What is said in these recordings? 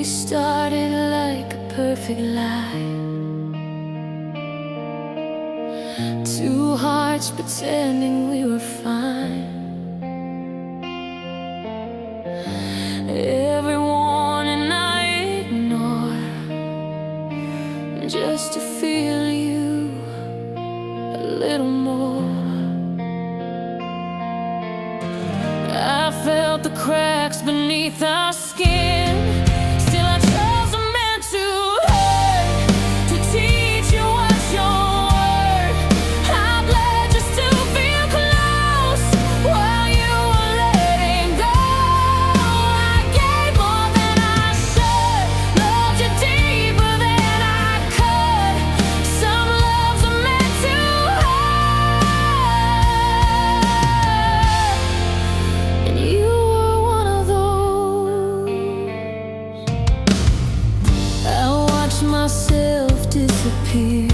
We started like a perfect lie, two hearts pretending we were fine. Every warning I ignore, just to feel you a little more. I felt the cracks beneath our skin. Still I chose a man to hurt, to teach you what you're worth. I bled just to feel close while you were letting go. I gave more than I should, loved you deeper than I could. Some loves are meant to hurt, and you were one of those. I watched myself disappear,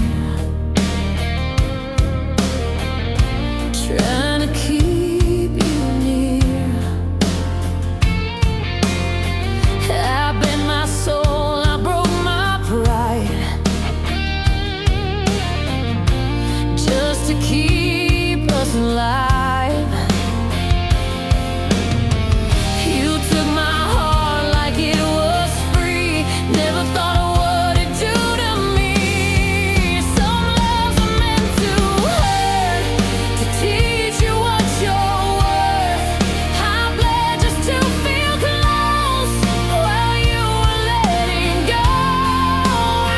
trying to keep you near. I bent my soul, I broke my pride, just to keep us alive. You took my heart like it was free, never thought of what it'd do to me. Some loves are meant to hurt, to teach you what you're worth. I bled just to feel close while you were letting go.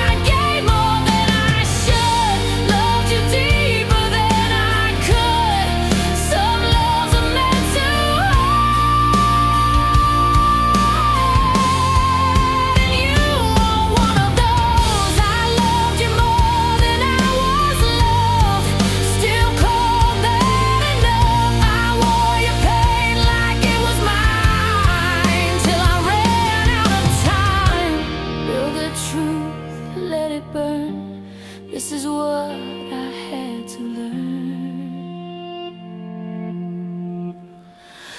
I gave more than I should, loved you deeper than I could. Some loves are meant to hurt, and you are one of those. I loved you more than I was loved, still called that enough. I wore your pain like it was mine, till I ran out of time. Feel the truth, let it burn. This is what I had to learn.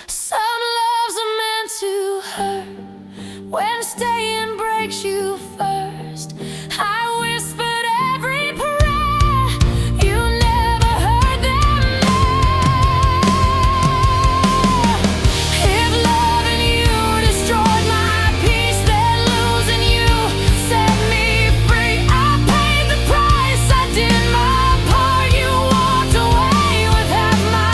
Some loves are meant to hurt, when staying breaks you first. I whispered every prayer, you never heard them there. If loving you destroyed my peace, then losing you set me free. I paid the price, I did my part. You walked away with half my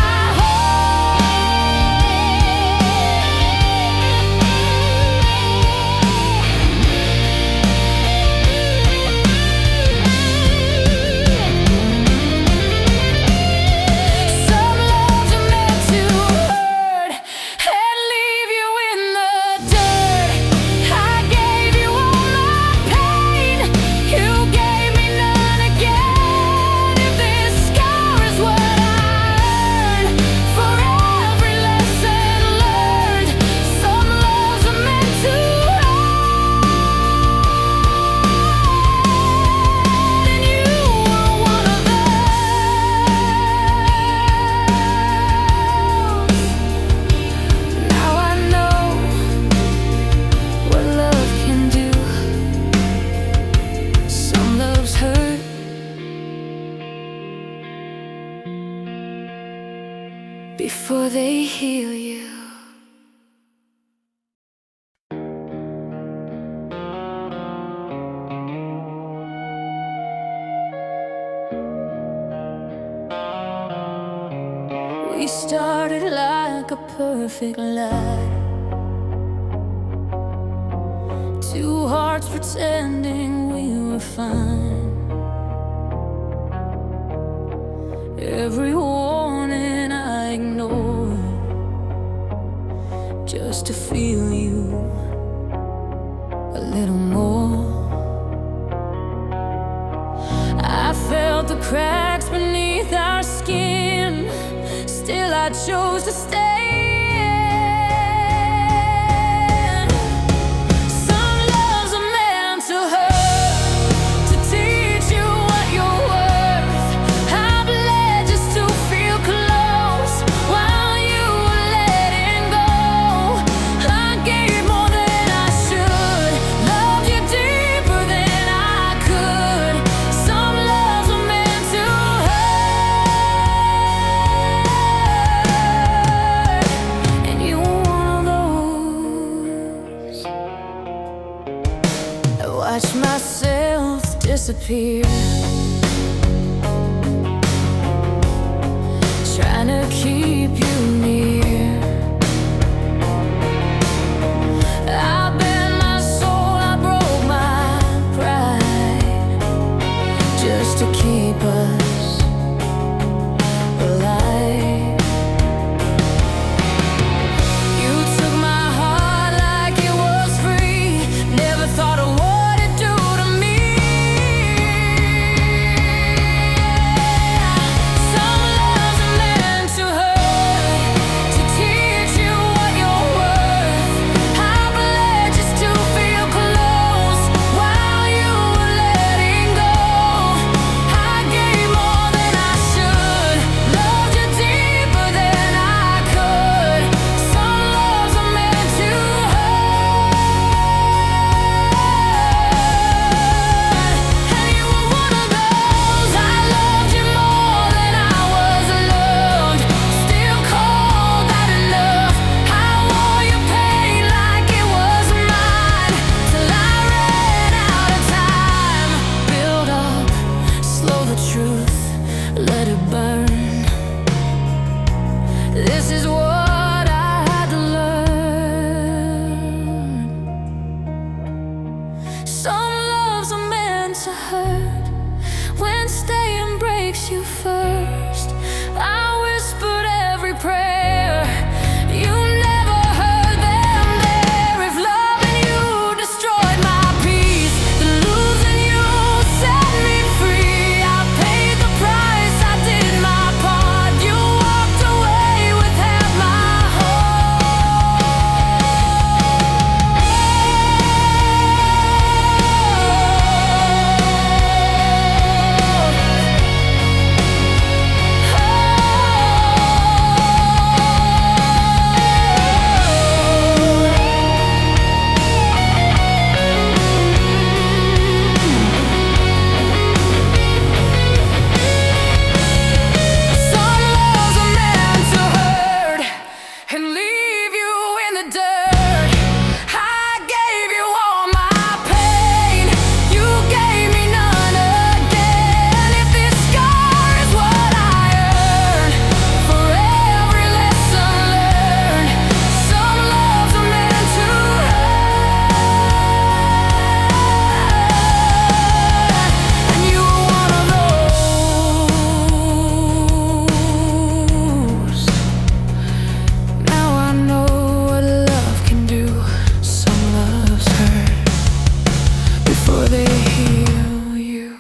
Some loves are meant to hurt and leave you in the dirt. I gave you all my pain, you gave me none again. If this scar is what I earned for every lesson learned, some loves are meant to hurt, and you were one of those. Now I know what love can do. Some loves hurt, before they heal you. We started like a perfect lie, two hearts pretending we were fine. Every warning I ignored, just to feel you a little more. I felt the cracks beneath our skin, still I chose to stay. Some loves are meant to hurt, to teach you what you're worth. I bled just to feel close while you were letting go. I gave more than I should, watch myself disappear, trying to keep you near. I bare my soul, I broke my pride, just to keep us alive. You took my heart like it was free, never thought of what it'd do to me. Some loves are meant to hurt, to teach you what you're worth. I bled just to feel close while you were letting go. I gave more than I should, loved you deeper than I could. Some loves are meant to hurt, and you were one of those. I loved you more than I was loved, still called that enough. I wore your pain like it was mine, till I ran out of time. Build up, slow the truth, let it burn. This is what I had to learn. Some loves are meant to hurt, when staying breaks you first. I whispered every prayer, you never heard them there. If loving you destroyed my peace, then losing you set me free. I paid the price, I did my part. You walked away with half my Some loves are meant to hurt and leave you in the dirt. I gave you all my pain, you gave me none again. If this scar is what I earn for every lesson learned, some loves are meant to hurt, and you were one of those. Now I know what love can do. Some loves hurt before they heal you.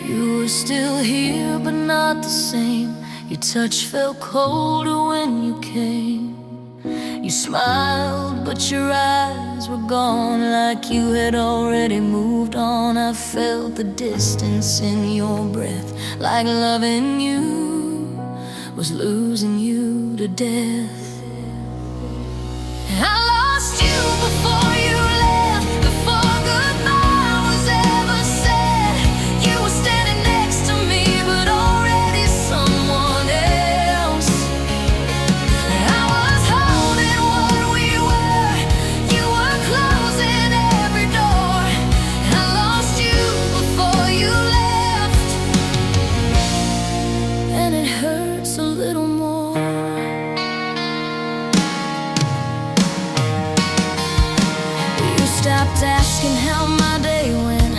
You were still here, but not the same. Your touch felt colder when you came. You smiled, but your eyes were gone, like you had already moved on. I felt the distance in your breath, like loving you was losing you to death. I lost you before you left, before goodbye was ever said. You were standing next to me, but already someone else. I was holding what we were, you were closing every door. I lost you before you left, and it hurts a little more. You stopped asking how my day went,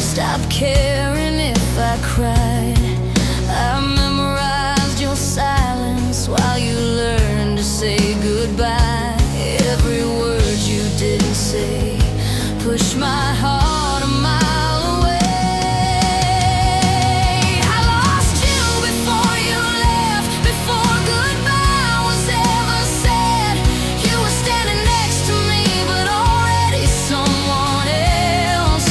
stopped caring if I cried. I memorized your silence while you learned to say goodbye. Every word you didn't say pushed my heart a mile away. I lost you before you left, before goodbye was ever said. You were standing next to me, but already someone else.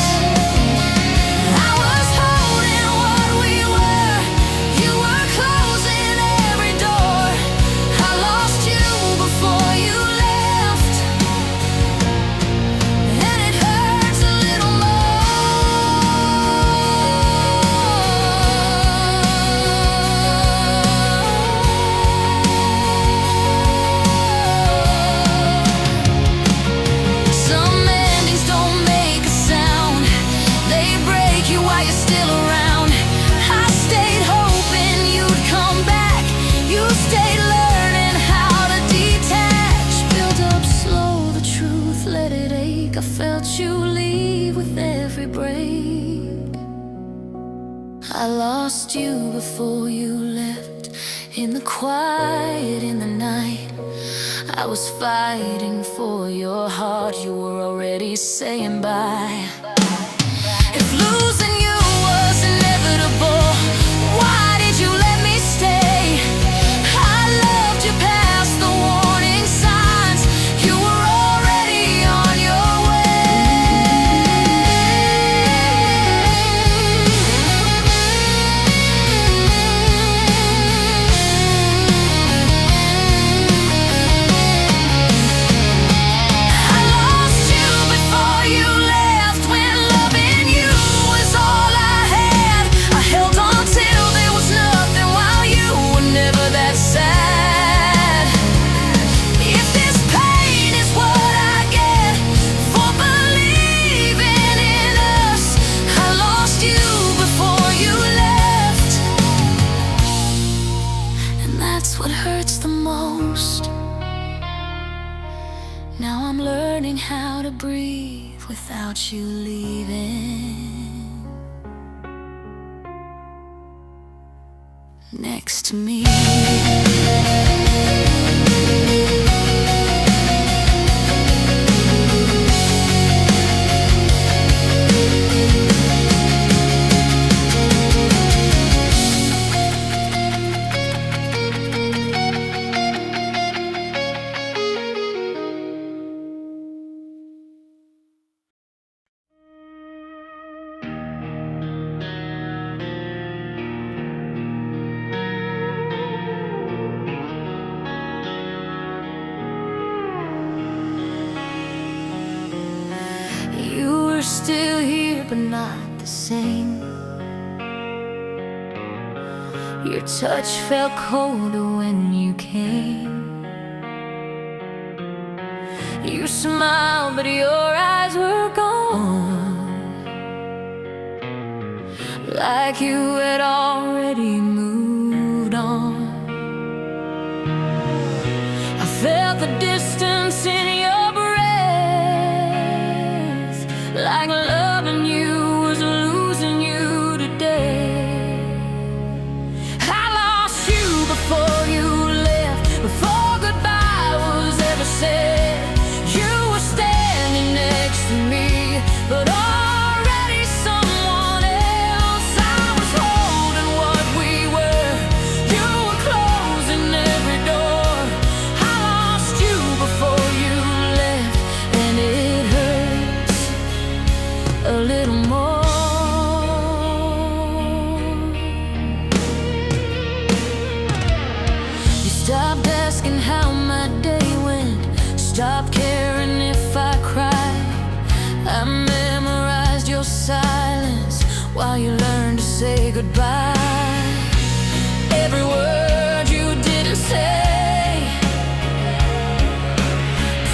I was holding what we were, you were closing every door. I lost you before you left, and it I lost you before you left. In the quiet, in the night, I was fighting for your heart. You were already saying bye. If losing you was inevitable, why did you let me stay? I loved you past the warning signs. You were already on your what hurts the most. Now I'm learning how to breathe without you leaving next to me. You were still here, but not the same. Your touch felt colder when you came. You smiled, but your eyes were gone, like you had already moved on. I felt the distance in your breath, like loving you was losing you today. I lost you before you left, before goodbye was ever said. You were standing next to me, but already someone else. I was holding what we were. You were closing every door. I lost you before you left, and it hurts a little more. You stopped asking how my day went, stopped caring if I cried. I memorized your silence while you learned to say goodbye. Every word you didn't say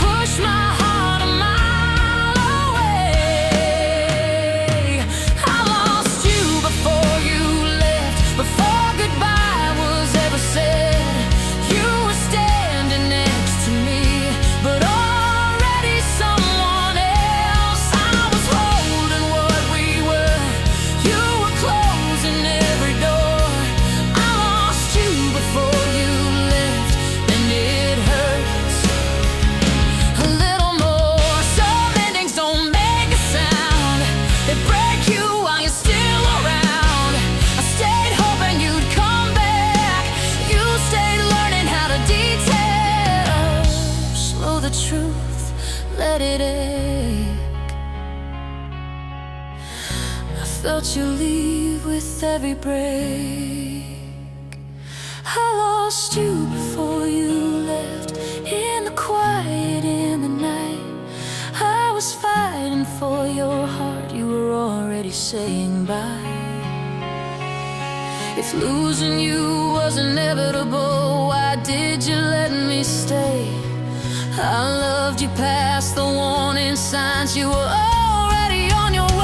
pushed my heart a mile away. I lost you before you left, before goodbye was ever said. You were standing next to me, but already someone else. I was holding what we were. You were closing every door. I lost you before you left, and it hurts a little more. Some endings don't make a sound, they break you while you're still around. I stayed hoping you'd come back. You stayed learning how to detail. Slow the truth, let it ache. I felt you leave with every break. I lost you before you left, in the quiet, in the night. I was fighting for your heart. You were already saying bye. If losing you was inevitable, why did you let me stay? I loved you past the warning signs. You were already on your way.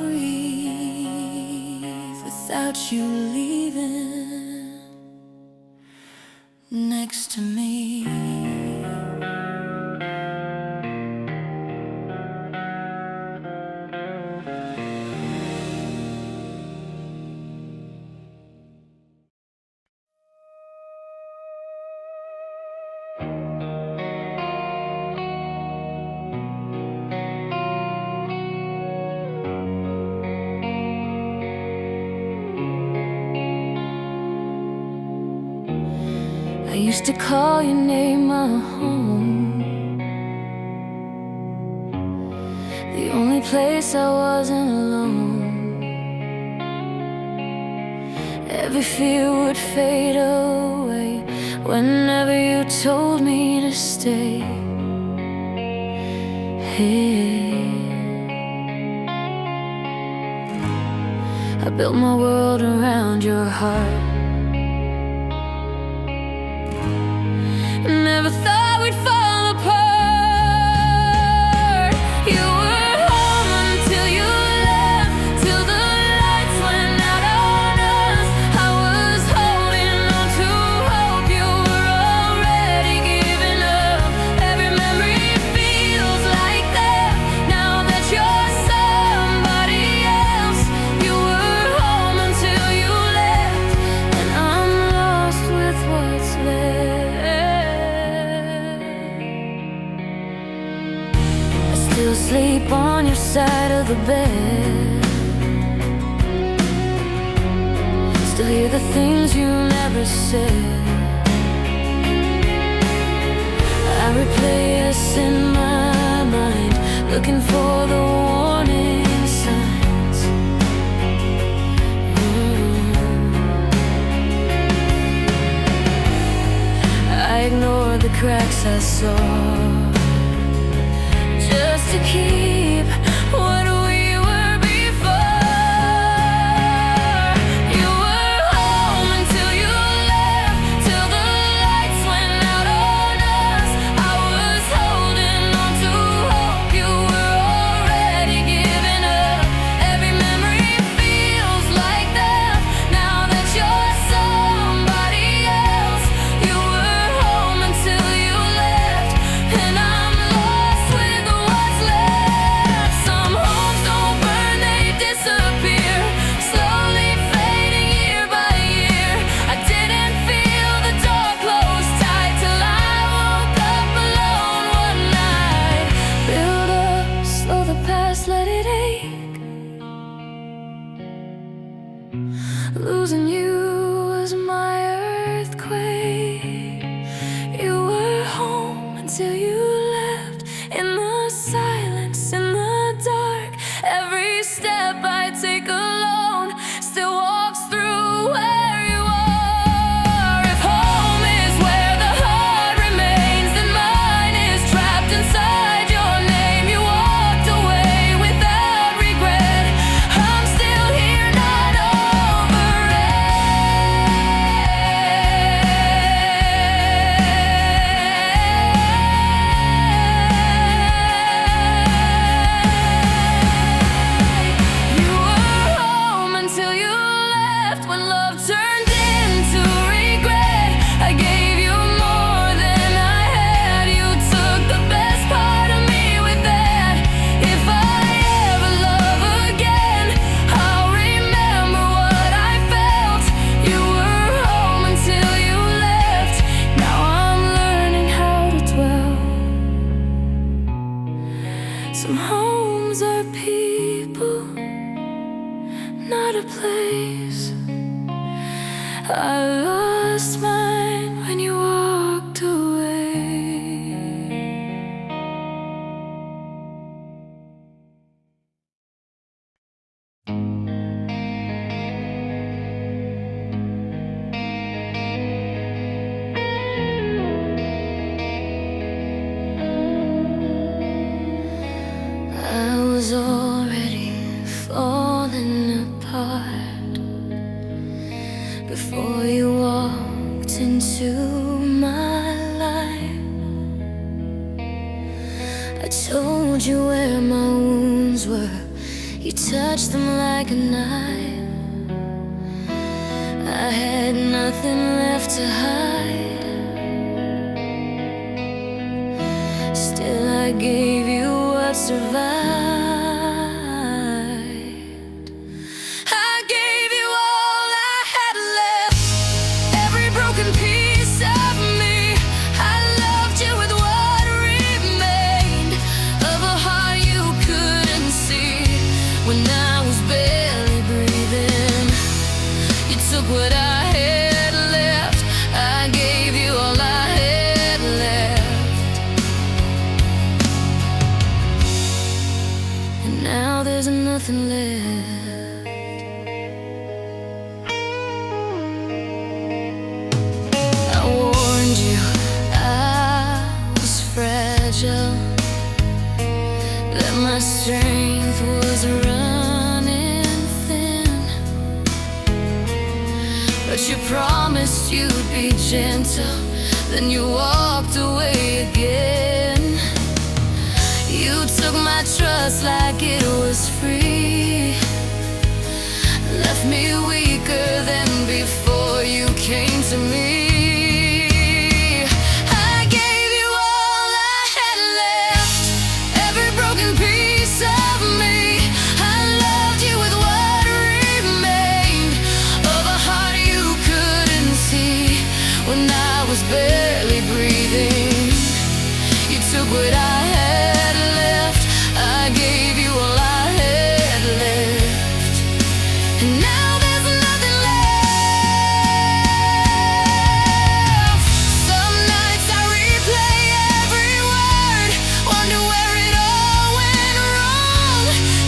breathe without you leaving next to me. I used to call your name my home, the only place I wasn't alone. Every fear would fade away whenever you told me to stay here. I built my world around your heart. Never thought we'd fall apart. You were home until you left, till the lights went out on us. I was holding on to hope. You were already giving up. Every memory feels like that now that you're somebody else. You were home until you left, and I'm lost with what's left. Still sleep on your side of the bed, still hear the things you never said. I replay us in my mind, looking for the warning signs. I ignore the cracks I saw, just to keep what we were before. You were home until you left, till the lights went out on us. I was holding on to hope. You were already giving up. Every memory feels like death now that you're somebody else. You were home until you left, and I'm lost with what's left. Some homes don't burn, they disappear, slowly fading year by year. I didn't feel the door close tight till I woke up alone one night. Build up, slow the past, let it ache. Losing you was my earthquake. You were home until you left, in the silence, in the dark. Every step I take alone still walks through where you are. If home is where the heart remains, then mine is trapped inside your name. You walked away without regret. I'm still here, not over it. You were home until you left, when love turned into regret. I gave you more than I had. You took the best part of me with that. If I ever love again, I'll remember what I felt. You were home until you left. Now I'm learning how to dwell. Some homes are people, not a place. I lost mine when you walked away. I was already falling apart before you walked into my life. I told you where my wounds were. You touched them like a knife. I had nothing left to hide. Still I gave you what survived. I gave you all I had left, every broken piece of me. I loved you with what remained of a heart you couldn't see. When I was barely breathing, you took what I had left. I gave you all I had left. And now there's nothing left. I warned you I was fragile, that my strength was running thin. But you promised you'd be gentle, then you walked away again. You took my trust like it was free, left me weaker than before you came to me. I gave you all I had left, every broken piece of me. I loved you with what remained of a heart you couldn't see. When I was barely breathing, you took what I had left. I gave you all I had left. And now there's nothing left. Some nights I replay every word, wonder where it all went wrong.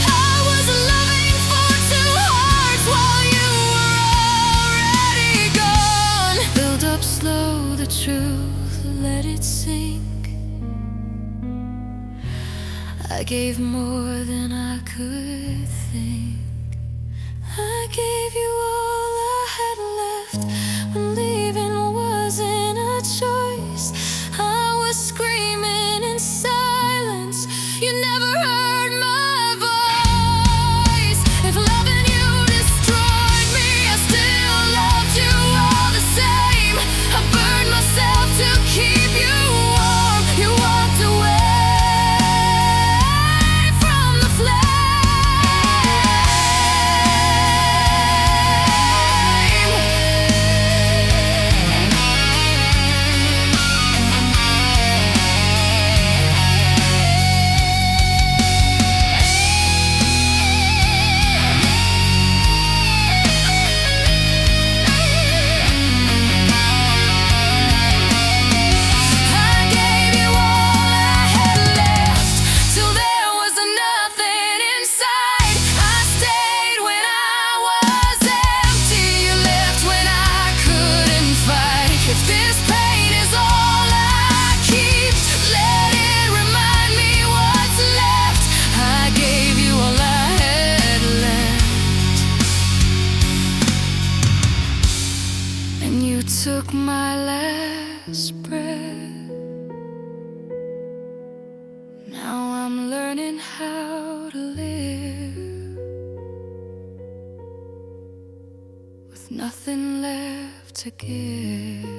I was loving for two hearts while you were already gone. Build up slow the truth, let it sink. I gave more than I could think. I gave you all I had left, when leaving wasn't a choice. I was screaming in silence, you never heard my voice. If loving you destroyed me, I still loved you all the same. I burned myself to keep you warm. You walked away from the flame. I gave you all I had left, till there was nothing inside. I stayed when I was empty. You left when I couldn't fight. If this pain is all I keep, let it remind me what's left. I gave you all I had left, and you took my last breath. Now I'm learning how to live with nothing left to give.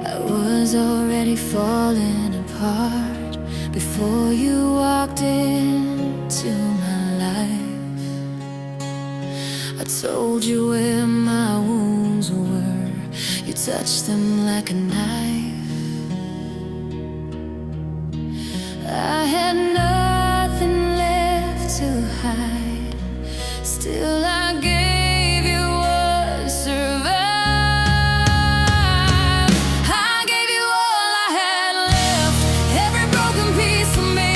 I was already falling apart before you walked into my life. I told you where my wounds were, you touched them like a knife. I had nothing left to hide, still I gave you what survived. I gave you all I had left, every broken piece of me.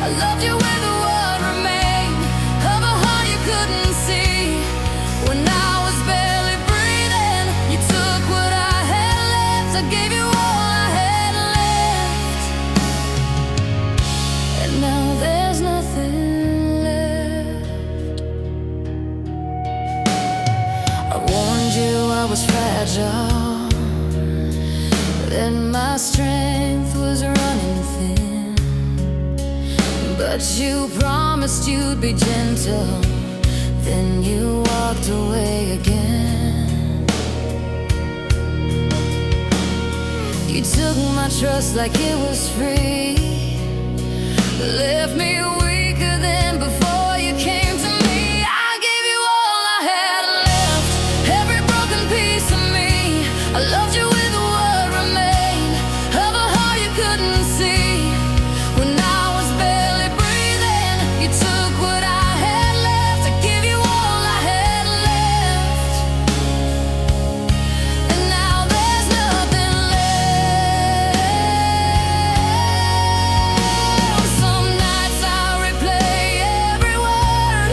I loved you with what remained of a was fragile, that my strength was running thin. But you promised you'd be gentle, then you walked away again. You took my trust like it was free, left me weaker than before you came to me. I gave you all I had left, every broken piece of me. I loved you with what remained of a heart you couldn't see. When I was barely breathing, you took what I had left. I gave you all I had left, and now there's nothing left. Some nights I replay every word,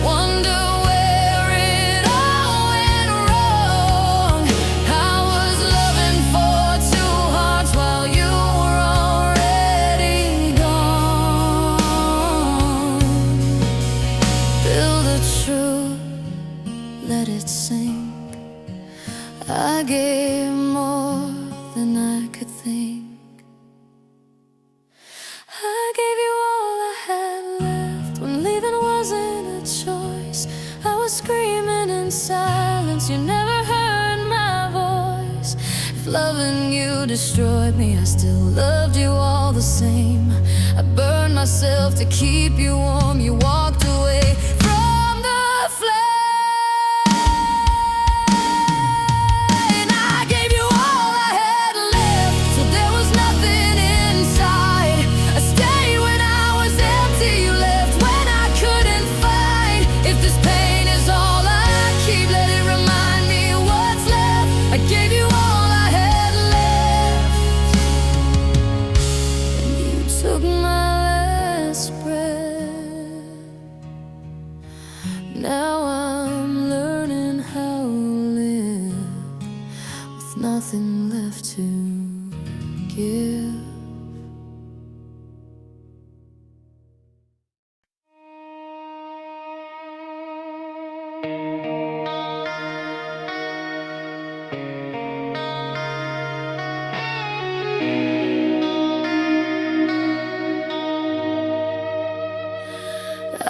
wonder where it all went wrong. I was loving for two hearts while you were already gone. Build a truth, let it sink. I gave more than I could think. I gave you all I had left when leaving wasn't a choice. I was screaming in silence, you never heard my voice. If loving you destroyed me, I still loved you all the same. I burned myself to keep you warm, you walked away from the flame. I gave you all I had left, so there was nothing inside. I stayed when I was empty, you left when I couldn't find. If this pain is all I keep, let it remind me what's left. I gave you all I had left, and you took my last breath. Now I'm learning how to live with nothing left to give.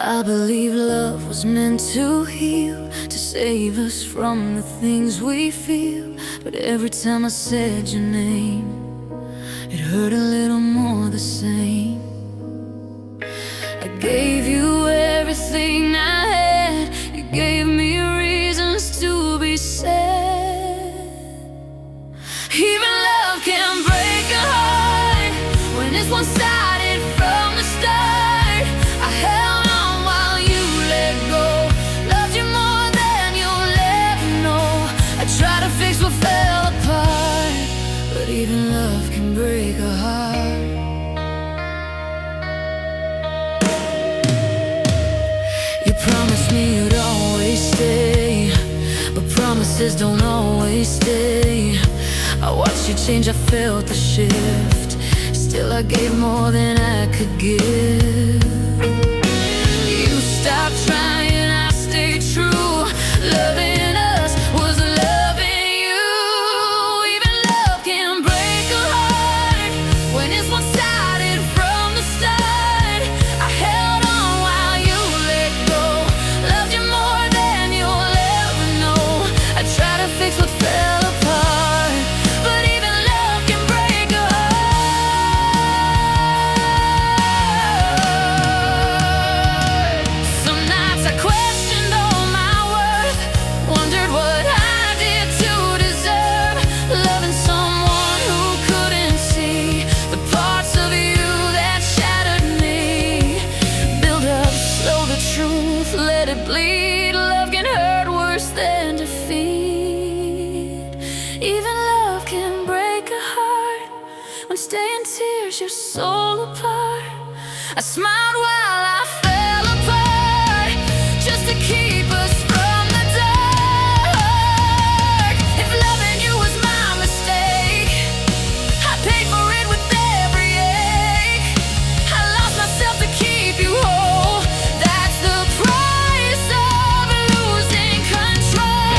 I believe love was meant to heal, to save us from the things we feel. But every time I said your name, it hurt a little more the same. I gave you everything I had, you gave me reasons to be sad. Even love can break a heart when it's one-sided from the start. I held on while you let go, loved you more than you'll ever know. I tried to fix what fell apart, but even love can break a heart. You promised me you'd always stay, but promises don't always stay. I watched you change, I felt the shift. Still I gave more than I could give. You stopped trying, I stayed true. Loving us was loving you. Even love can break a heart when it's one-sided from the start. I held on while you let go, loved you more than you'll ever know. I tried to fix what fell apart, but even love can break a heart. Some nights I questioned all my worth, wondered what I did to deserve loving someone who couldn't see the parts of you that shattered me. Build up slow the truth, let it bleed. Love can hurt worse than defeat. Even love can break a heart when stay in tears, your soul apart. I smiled while I fell apart, just to keep us from the dark. If loving you was my mistake, I paid for it with every ache. I lost myself to keep you whole. That's the price of losing control.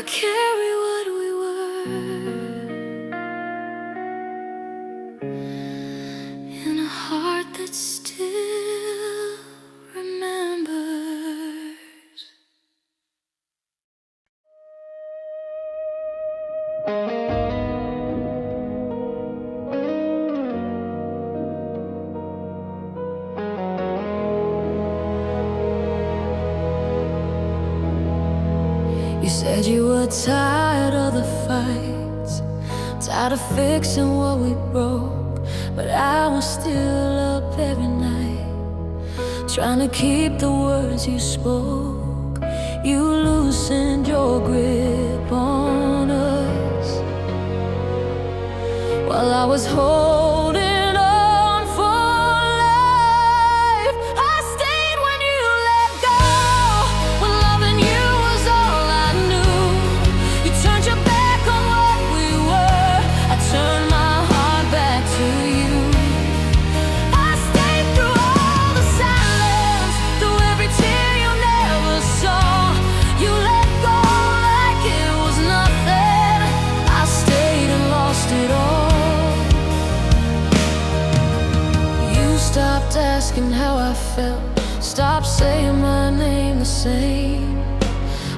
carry what we were in a heart that still remembers. You said you were tired of the fights, tired of fixing what we broke, but I was still up every night, trying to keep the words you spoke. You loosened your grip on us while I was holding on for life. I stayed when you let go, when loving you was all I knew. You turned your back on what we were. I turned my heart back to you. I stayed through all the silence, through every tear you never saw. You let go like it was nothing. I stayed and lost it all. Stopped asking how I felt, stopped saying my name the same.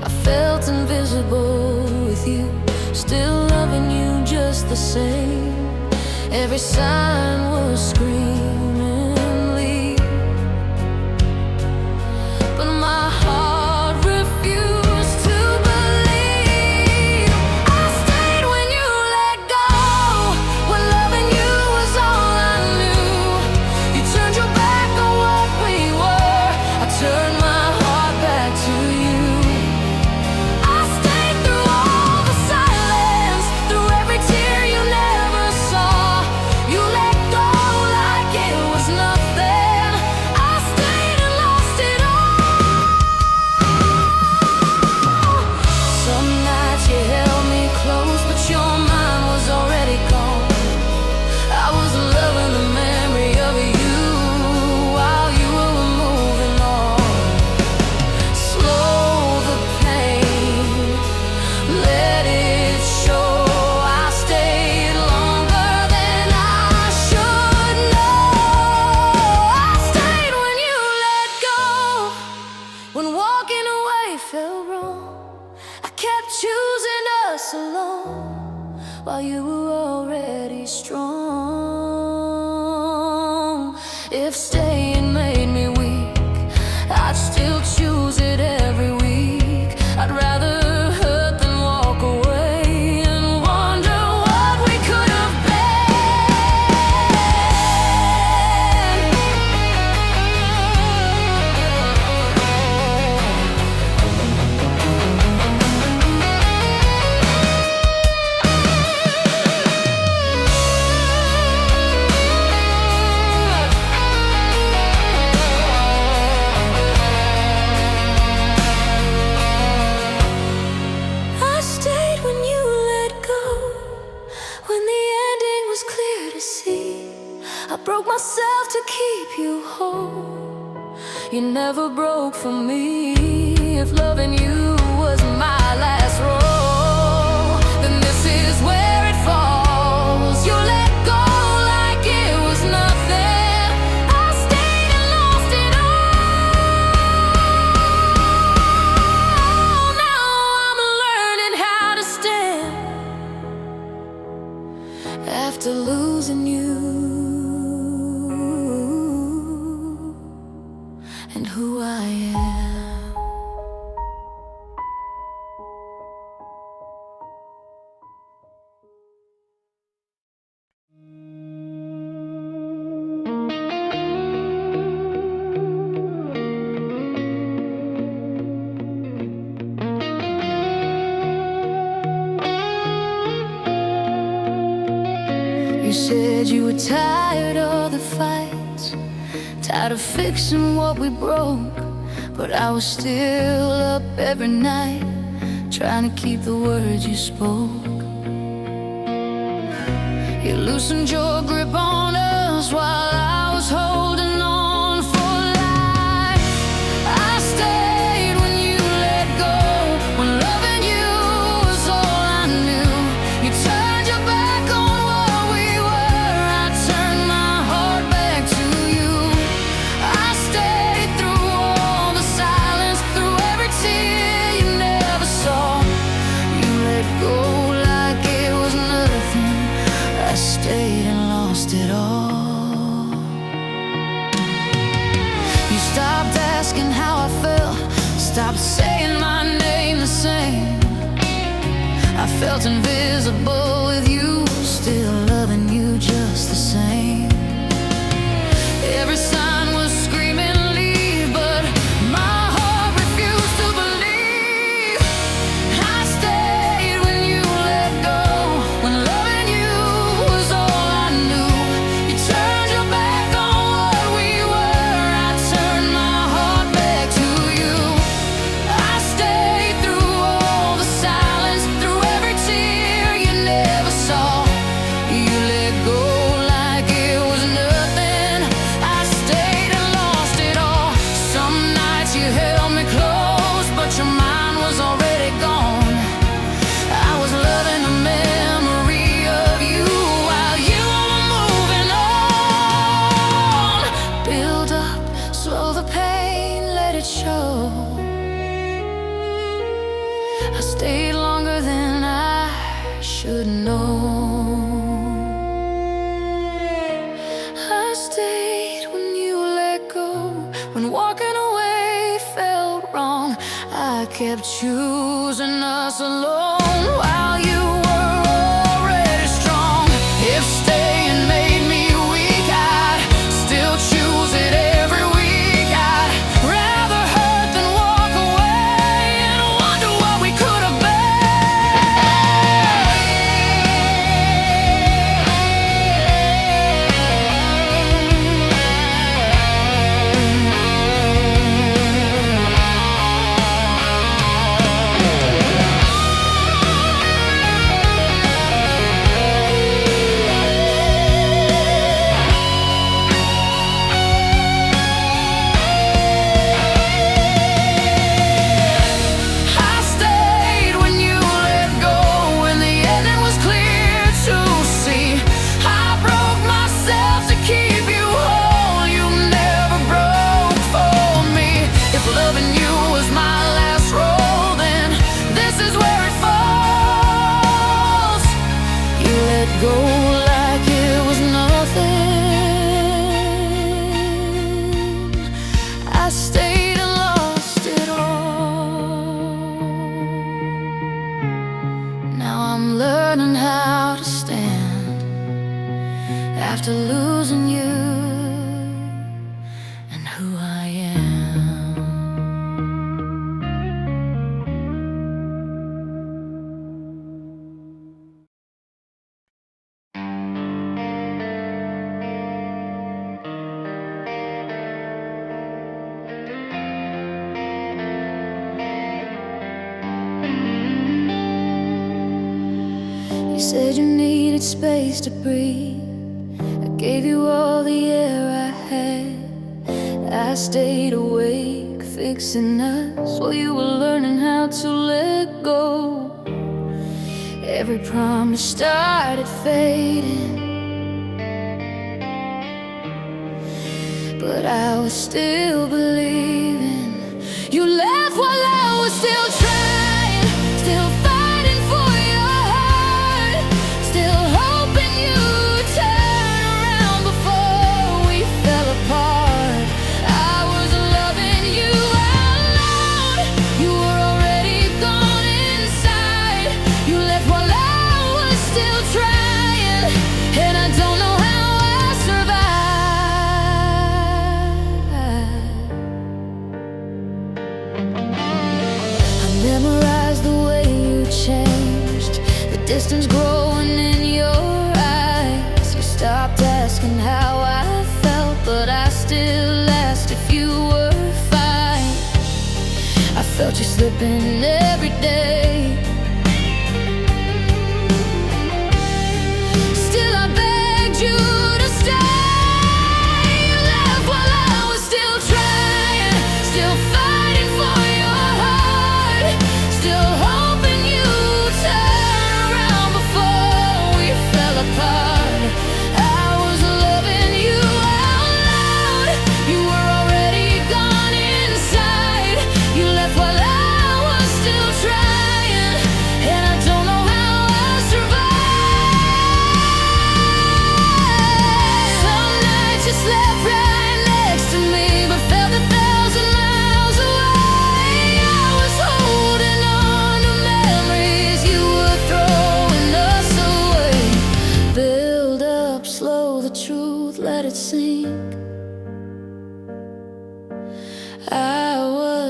I felt invisible with you, still loving you just the same. Every sign was screaming leave, but my heart refused to believe. I stayed when you let go, when loving you was all I knew. You turned your back on what we were. I turned my heart back to you. I stayed through all the silence, through every tear you never saw. You let go like it was nothing. I stayed and lost it all. Some nights you held me close, but your mind was already gone. I was loving the memory of you while you were moving on. Slow the pain, let it show. I stayed longer than I should know. I stayed when you let go, when walking away felt wrong. I kept choosing us alone while you were already strong. If staying made me weak, I'd still choose it every week. I'd rather hurt than walk away and wonder what we could have I stayed when you let go, when the ending was clear to see. I broke myself to keep you whole. You never broke for me. If loving you was my last role, then this is where it falls. You let go like it was nothing. I stayed and lost it all. Now I'm learning how to stand after losing you and who I am. You said you were tired of the fights, tired of fixing what we broke, but I was still up every night, trying to keep the words you spoke. You loosened your grip on us while I was holding on for life. I stayed when you let go, when loving you asking how I felt. Stop saying my name the same. I felt invisible with you, still loving you just the same. Every sign was screaming leave, but my heart refused to believe. I stayed when you let go, when loving you was all I knew. You turned your back on what we were, I turned my heart back to you. I stayed through all the silence, through every tear you never saw. You let go like it was nothing. I stayed and lost it all. Some nights you held me close, but your mind was already gone. I was loving the memory of you while you were moving on. Build up, slow the pain, let it show. I stayed longer than I should know. I stayed when you let go, when walking away felt wrong. I kept choosing us alone while you were already strong. If staying made me weak, I'd still choose it every week. I'd rather hurt than walk away and wonder what we could have been. I stayed when you let go, when the ending was clear to see. I broke myself to keep you whole. You never broke for me. If loving you was my last role, then this is where it falls. You let go like it was nothing. I stayed and lost it all. Now I'm learning how to stand after losing you and who I am. You said you needed space to breathe. I gave you all the air I had. I stayed awake, fixing us while you were learning how to let go. Every promise started fading, but I was still believing. You left while I was still trying, still fighting for your heart, still hoping you'd turn around before we fell apart. I was loving you out loud, you were already gone inside. You left while I was still trying, and I don't know how I survived. I memorized the way you changed, the distance growing in your eyes. You stopped asking how I felt, but I still asked if you were fine. I felt you slipping every day. Still I begged you to stay. You left while I was still trying, still fighting for your heart, still hoping you'd turn around before we fell apart. I was loving you out loud, you were already gone inside. You left while I was still trying.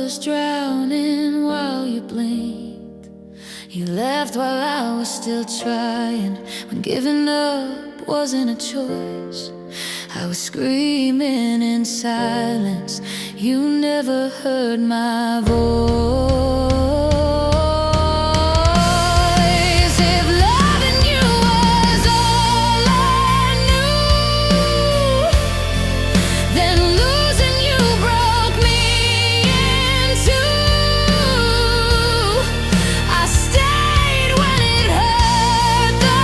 was drowning while you blinked. You left while I was still trying, when giving up wasn't a choice. I was screaming in silence. You never heard my voice. If loving you was all I knew, then losing you broke me in two. I stayed when it hurt the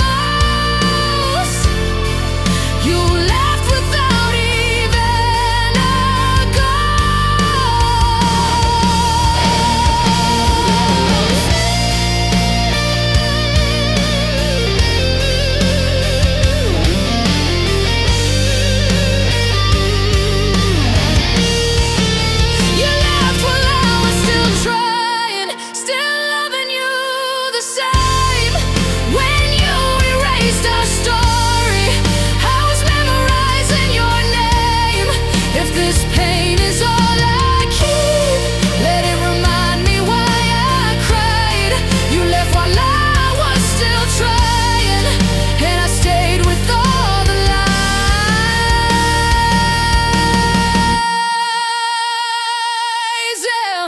most. You left without even a You left while I was still trying, still loving you the same. When you erased our story, I was memorizing your name. If this pain is all I keep, let it remind me why I cried. You left while I was still trying, and I stayed with all the lies. Yeah.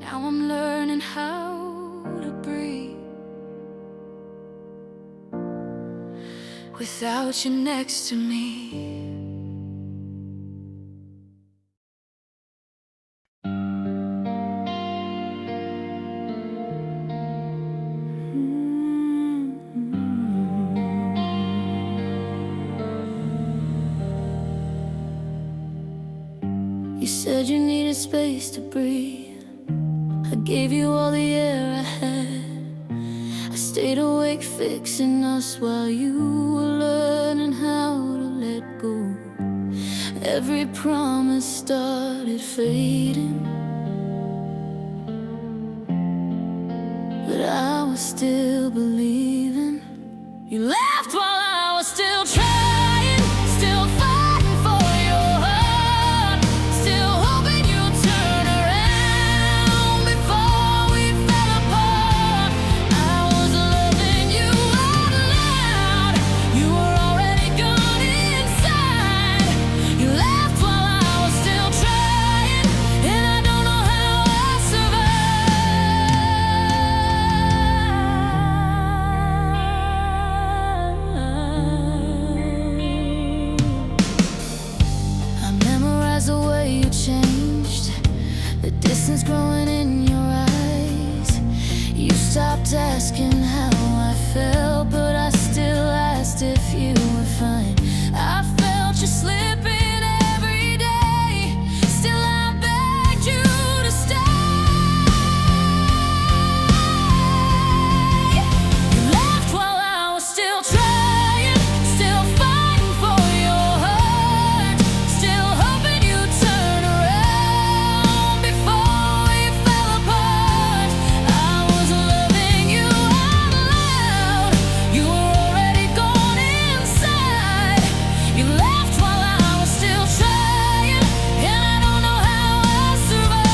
Now I'm learning how to breathe without you next to me. You said you needed space to breathe. I gave you all the air I had. I stayed awake fixing us while you were learning how to let go. Every promise started fading, but I was still believing. You left while I was still trying, still fighting for your heart, still hoping you'd turn around before we fell apart. I was loving you out loud. You were already gone inside. You left while I was still trying, and I don't know how I survived. I memorized the way you changed, the distance growing in your eyes. You stopped asking how I felt, but I still asked if you were fine. I felt you slipping every day, still I begged you to stay. You left while I was still trying, still fighting for your heart, still hoping you'd turn around before we fell apart. I was loving you out loud. You were already gone inside. You left while I was still trying, and I don't know how I survived.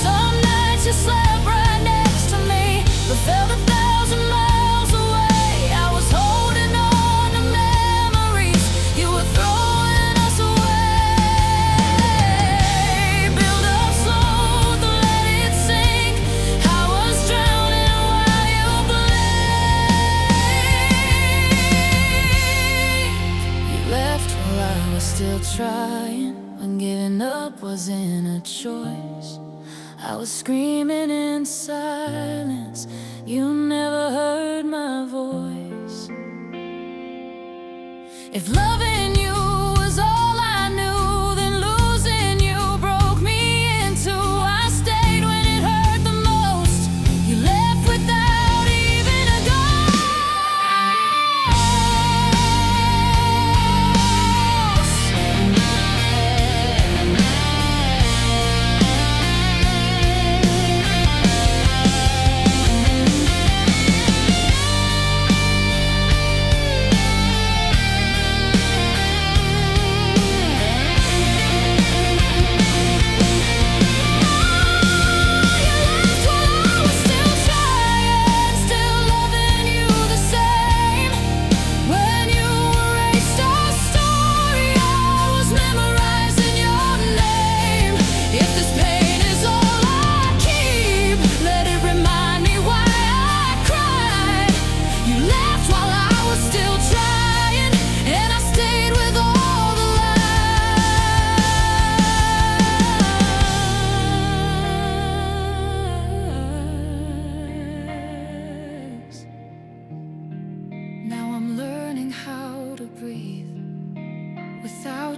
Some nights you slept right next to me, but felt 1,000 miles away. I was holding on to memories, you were throwing us away. Build up slow, then let it sink. I was drowning while you blinked. You left while I was still trying, when giving up wasn't a choice. I was screaming in silence. You never heard my voice. If loving you was all I knew, then losing you broke me in two. I stayed when it hurt the most. You left without even a ghost.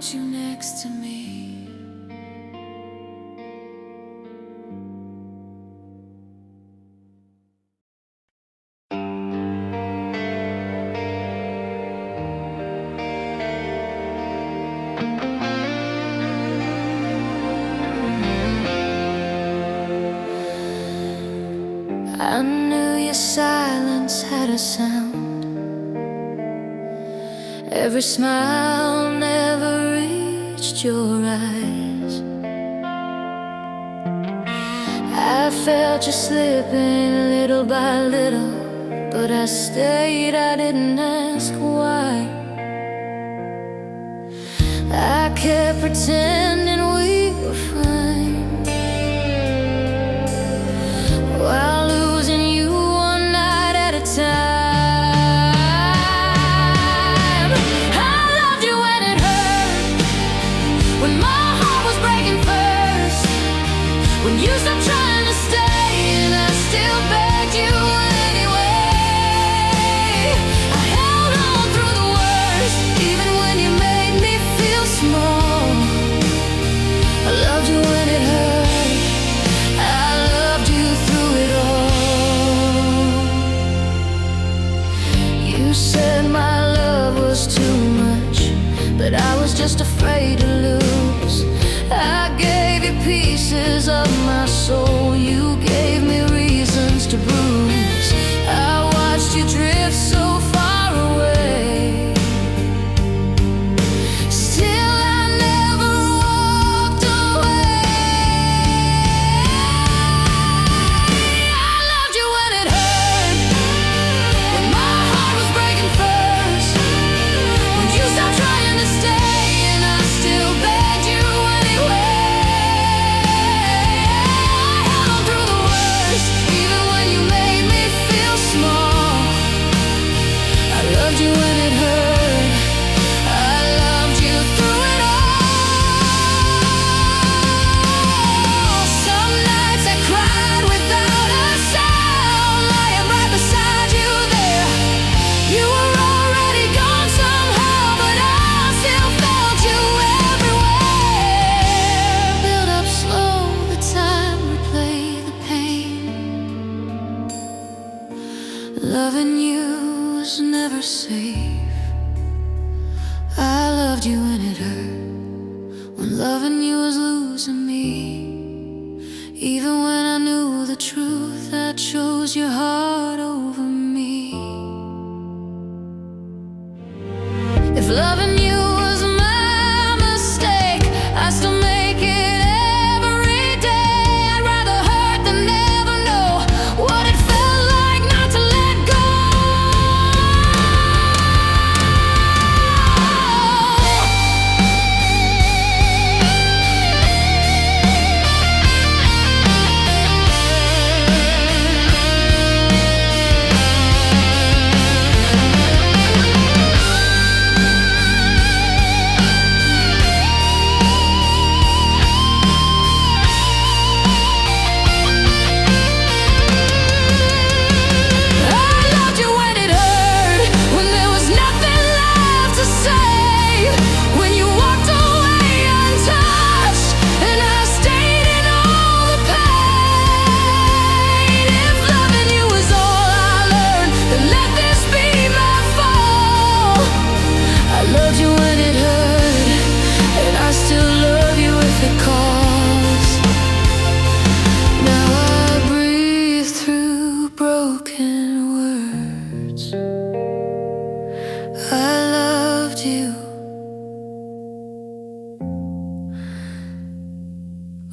without you next to me. I knew your silence had a sound. Every smile never reached your eyes. I felt you slipping little by little, but I stayed, I didn't ask why. I kept pretending we were fine, while losing you one night at a time. I loved you when it hurt, when my heart was breaking first, when you stopped trying to stay and I still begged you anyway. I held on through the worst, even when you made me feel small. I loved you when it hurt, I loved you through it all. You said my love was too much, but I was just afraid to lose. I gave you pieces of my soul, you gave me reasons to bruise. I watched you drift so far away, still I never walked away. I loved you when it hurt, when my heart was breaking first, when you stopped trying to stay and I still begged you anyway. I held on through the worst, even when you made me feel small. I loved you when it hurt, I loved you through it all. Some nights I cried without a sound, lying right beside you there. You were already gone somehow, but I still felt you everywhere. Build up slow, the time replay the pain. Loving you was never safe. I loved you when it hurt, when loving you was losing me. Even when I knew the truth, I chose your heart over me. If loving you was my mistake, I still make it every day. I'd rather hurt than never know what it felt like not to let go.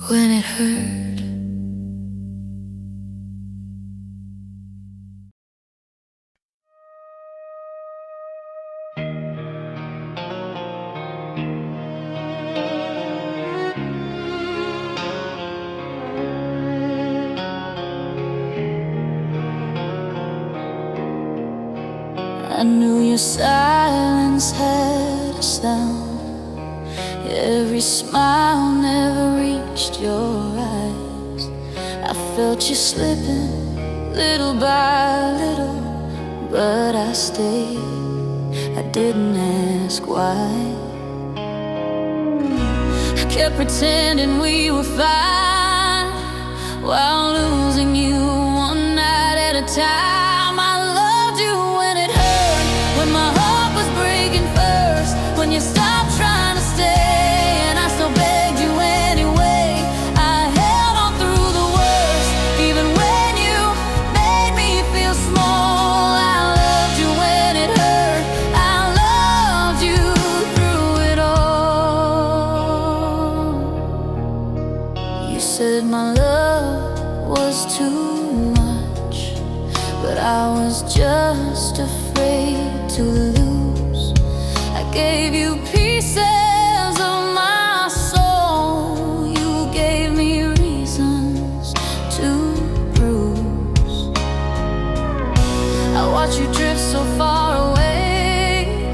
When it hurt. I knew your silence had a sound. Every smile never reached your eyes. I felt you slipping little by little, but I stayed. I didn't ask why. kept pretending we were fine while losing you one night at a time. I loved you when it hurt, when my heart was breaking first, when you stopped trying to stay, and I still begged you anyway. I held on through the worst, even when you made me feel small. I loved you when it hurt, I loved you through it all. You said my love was too much, but I was just afraid to lose. I gave you pieces of my soul, you gave me reasons to bruise. I watched you drift so far away,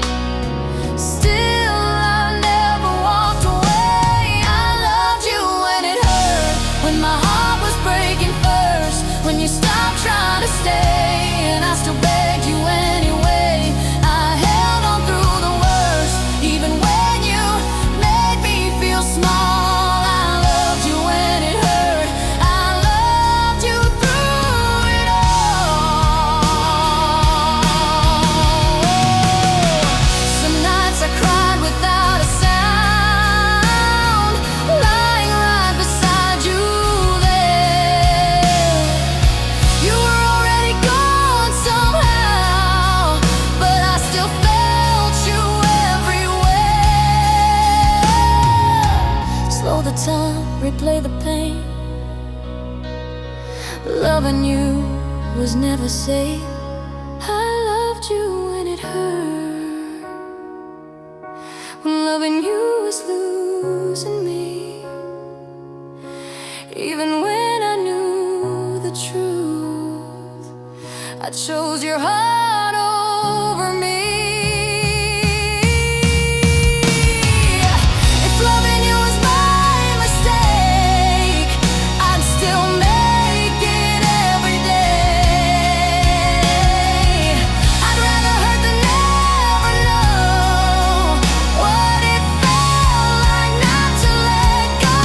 still I never walked away. I loved you when it hurt, when my heart was breaking first, when you stopped trying to stay, and I still begged you anyway. I held on through the worst, even when you made me feel small. I loved you when it hurt, I loved you through it all. Some nights I cried without a sound, lying right beside you there. You were already gone somehow, but I still felt you everywhere. Slow the time, replay the pain. Loving you was never safe. I loved you when it hurt, when loving you was losing me, even when I knew the truth. I chose your heart over me. If loving you was my mistake, I'd still make it every day. I'd rather hurt than never know what it felt like not to let go.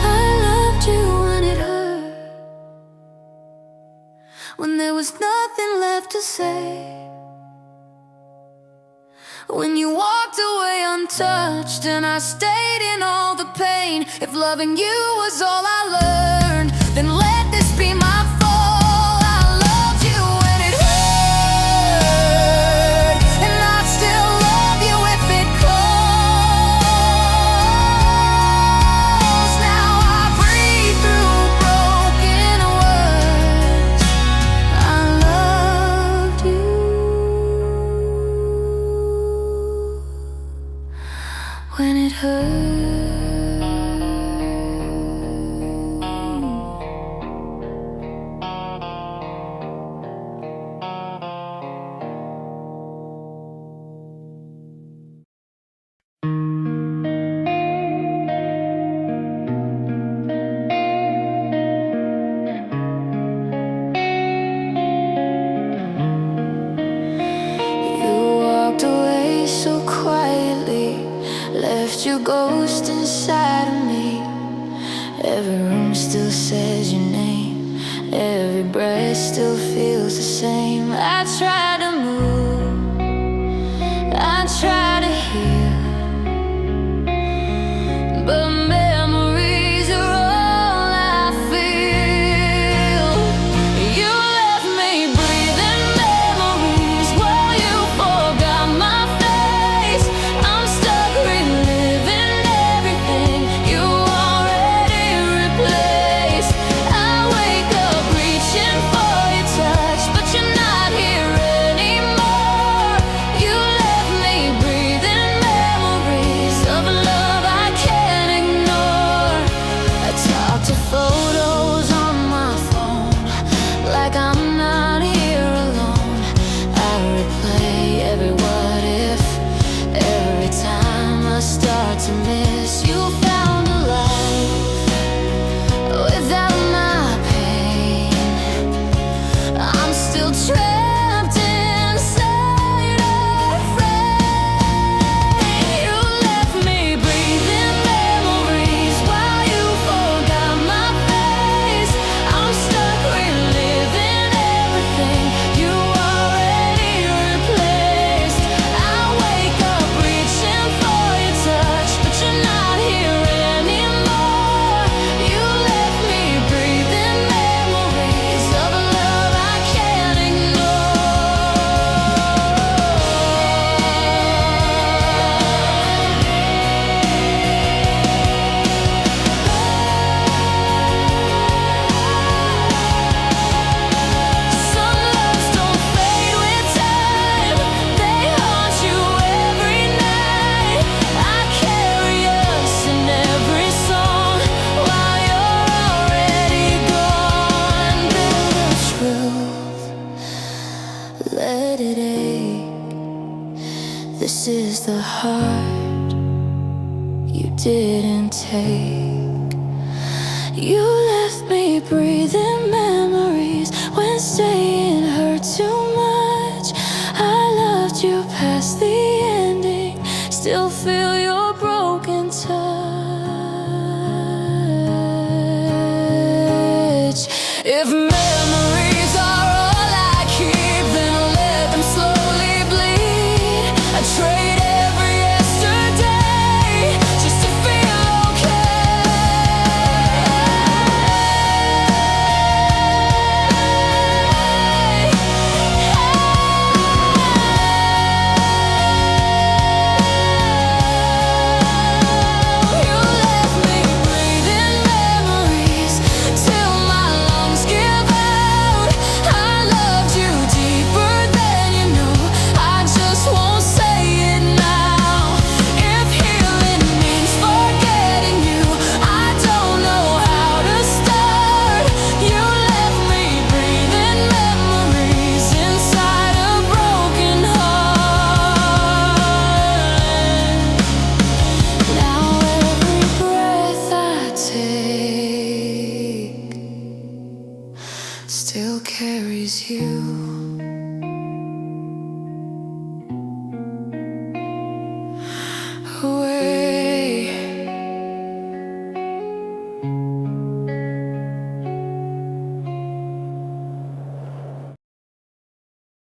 I loved you when it hurt, when there was nothing left to say, when you walked away untouched and I stayed in all the pain. If loving you was all I learned, then let this be my fall. I loved you when it hurt, and I'd still love you if it calls. Now I breathe through broken words. I loved you when it hurt. You walked away so quietly, left your ghost inside of me. Every room still says your name, every breath still feels the same. I try to move, I try to heal, but memories are all I feel. You left me breathing memories while you forgot my face. I'm stuck reliving everything you already replaced. I wake up reaching let it ache. This is the heart you didn't take. You left me breathing memories when staying hurt too much. I loved you past the ending, still feel your broken touch. If memories are all I keep, then let them slowly bleed. I trade every yesterday just to feel still carries you.